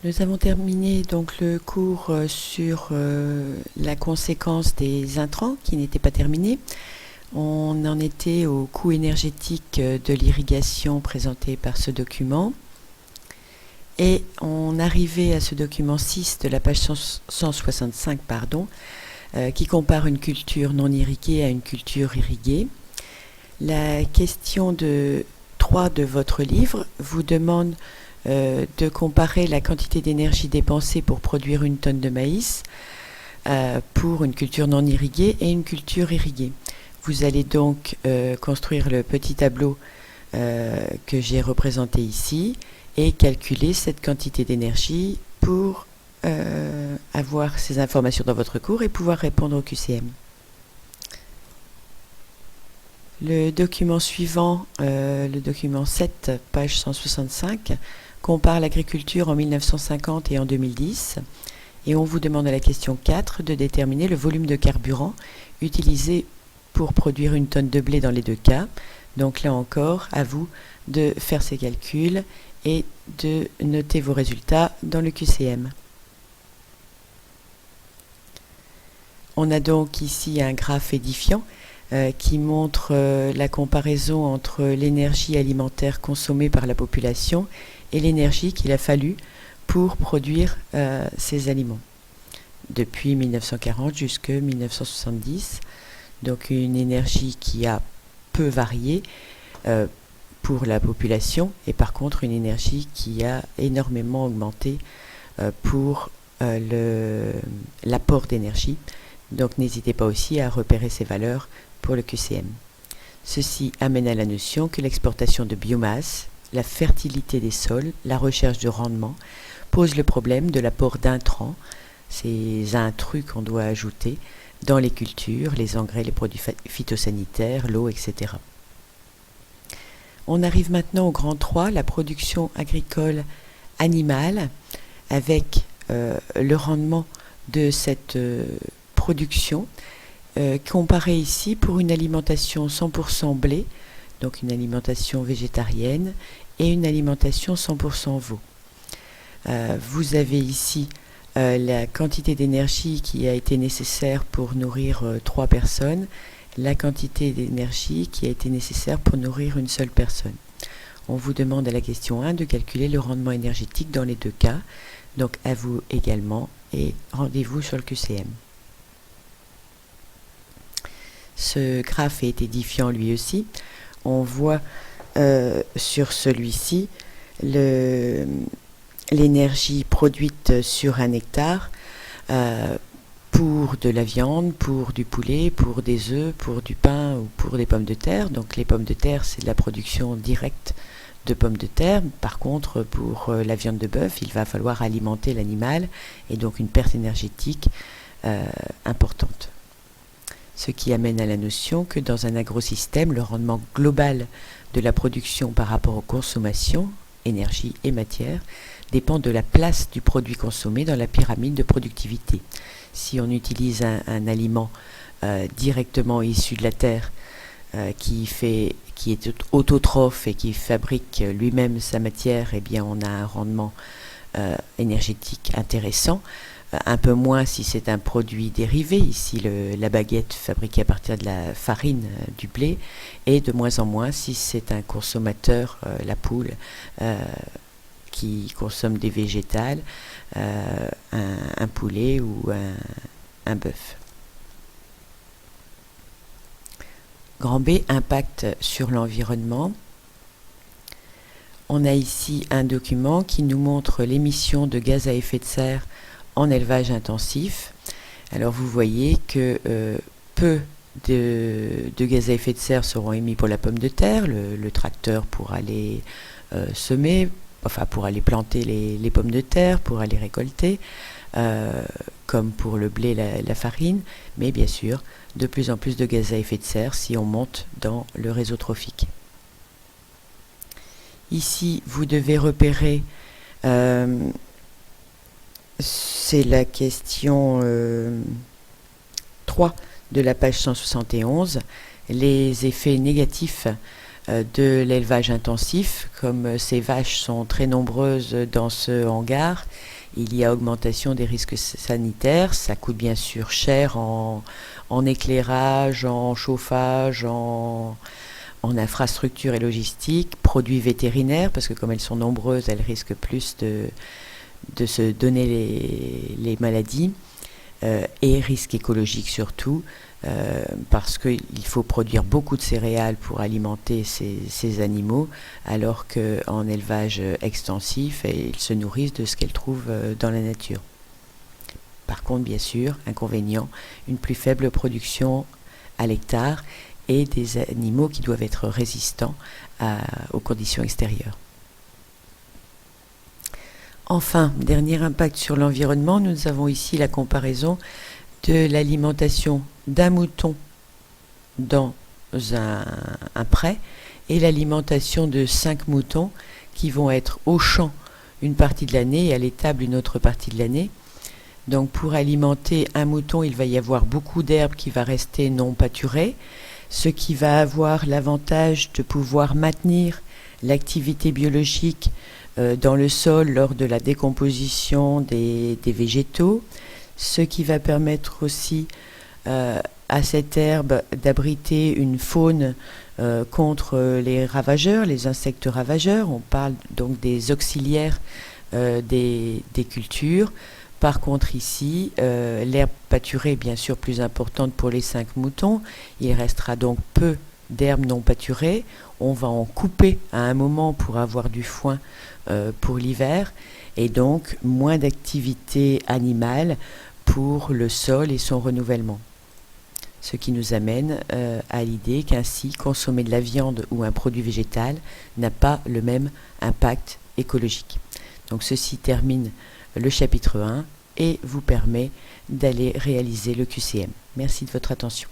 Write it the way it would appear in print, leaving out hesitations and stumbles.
Nous avons terminé donc le cours sur la conséquence des intrants qui n'était pas terminé. On en était au coût énergétique de l'irrigation présenté par ce document. Et on arrivait à ce document 6 de la page 165, qui compare une culture non irriguée à une culture irriguée. La question 3 de votre livre vous demande de comparer la quantité d'énergie dépensée pour produire une tonne de maïs pour une culture non irriguée et une culture irriguée. Vous allez donc construire le petit tableau que j'ai représenté ici et calculer cette quantité d'énergie pour avoir ces informations dans votre cours et pouvoir répondre au QCM. Le document suivant, le document 7, page 165, compare l'agriculture en 1950 et en 2010. Et on vous demande à la question 4 de déterminer le volume de carburant utilisé pour produire une tonne de blé dans les deux cas. Donc là encore, à vous de faire ces calculs et de noter vos résultats dans le QCM. On a donc ici un graphe édifiant qui montre la comparaison entre l'énergie alimentaire consommée par la population et l'énergie qu'il a fallu pour produire ces aliments depuis 1940 jusqu'à 1970. Donc une énergie qui a peu varié pour la population et par contre une énergie qui a énormément augmenté pour l'apport d'énergie. Donc n'hésitez pas aussi à repérer ces valeurs pour le QCM. Ceci amène à la notion que l'exportation de biomasse, la fertilité des sols, la recherche de rendement pose le problème de l'apport d'intrants, ces intrus qu'on doit ajouter dans les cultures, les engrais, les produits phytosanitaires, l'eau, etc. On arrive maintenant au grand 3, la production agricole animale, avec le rendement de cette production, comparé ici pour une alimentation 100% blé, donc une alimentation végétarienne, et une alimentation 100% veau. Vous avez ici la quantité d'énergie qui a été nécessaire pour nourrir 3 personnes, la quantité d'énergie qui a été nécessaire pour nourrir une seule personne. On vous demande à la question 1 de calculer le rendement énergétique dans les deux cas, donc à vous également, et rendez-vous sur le QCM. Ce graphe est édifiant lui aussi. On voit sur celui-ci l'énergie produite sur un hectare pour de la viande, pour du poulet, pour des œufs, pour du pain ou pour des pommes de terre. Donc les pommes de terre, c'est de la production directe de pommes de terre. Par contre, pour la viande de bœuf, il va falloir alimenter l'animal et donc une perte énergétique importante. Ce qui amène à la notion que dans un agrosystème, le rendement global de la production par rapport aux consommations, énergie et matière, dépend de la place du produit consommé dans la pyramide de productivité. Si on utilise un aliment directement issu de la terre, qui est autotrophe et qui fabrique lui-même sa matière, eh bien on a un rendement énergétique intéressant. Un peu moins si c'est un produit dérivé, ici la baguette fabriquée à partir de la farine du blé, et de moins en moins si c'est un consommateur, la poule, qui consomme des végétales, un poulet ou un bœuf. Grand B, impact sur l'environnement. On a ici un document qui nous montre l'émission de gaz à effet de serre en élevage intensif. Alors vous voyez que peu de gaz à effet de serre seront émis pour la pomme de terre, le tracteur pour aller semer, enfin pour aller planter les pommes de terre, pour aller récolter, comme pour le blé, la farine, mais bien sûr de plus en plus de gaz à effet de serre si on monte dans le réseau trophique. Ici vous devez repérer c'est la question 3 de la page 171, les effets négatifs de l'élevage intensif. Comme ces vaches sont très nombreuses dans ce hangar, il y a augmentation des risques sanitaires. Ça coûte bien sûr cher en éclairage, en chauffage, en infrastructure et logistique, produits vétérinaires, parce que comme elles sont nombreuses, elles risquent plus de se donner les maladies, et risques écologiques surtout, parce qu'il faut produire beaucoup de céréales pour alimenter ces animaux, alors qu'en élevage extensif, ils se nourrissent de ce qu'elles trouvent dans la nature. Par contre, bien sûr, inconvénient, une plus faible production à l'hectare et des animaux qui doivent être résistants aux conditions extérieures. Enfin, dernier impact sur l'environnement, nous avons ici la comparaison de l'alimentation d'un mouton dans un pré et l'alimentation de 5 moutons qui vont être au champ une partie de l'année et à l'étable une autre partie de l'année. Donc pour alimenter un mouton, il va y avoir beaucoup d'herbes qui va rester non pâturées, ce qui va avoir l'avantage de pouvoir maintenir l'activité biologique dans le sol lors de la décomposition des végétaux, ce qui va permettre aussi à cette herbe d'abriter une faune contre les ravageurs, les insectes ravageurs. On parle donc des auxiliaires des cultures. Par contre ici, l'herbe pâturée est bien sûr plus importante pour les 5 moutons. Il restera donc peu d'herbes non pâturées. On va en couper à un moment pour avoir du foin pour l'hiver et donc moins d'activité animale pour le sol et son renouvellement. Ce qui nous amène à l'idée qu'ainsi consommer de la viande ou un produit végétal n'a pas le même impact écologique. Donc ceci termine le chapitre 1 et vous permet d'aller réaliser le QCM. Merci de votre attention.